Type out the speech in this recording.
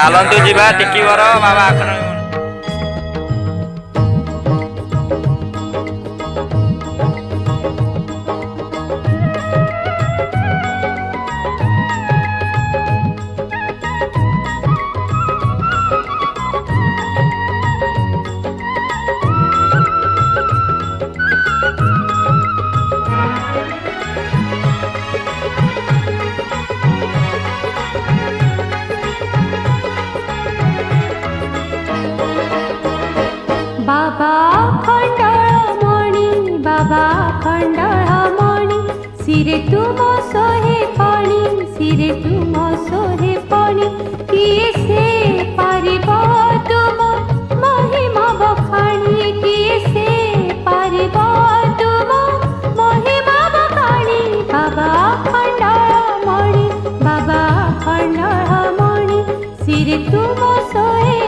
ଚାଲନ୍ତୁ ଯିବା ଟିକିବର ବାବା ଆଖଣ୍ଡଳ ମଣି। बाबा खंडळमणि बाबा खंडळमणि सिरे तुम सोहे पानी सिरे तुम सोहे पानी किए से पारिब तुम महिमा बखाणी किए से पारिब तुम महिमा बखाणी बाबा खंडळमणि बाबा खंडळमणि सिरे तुम सोहे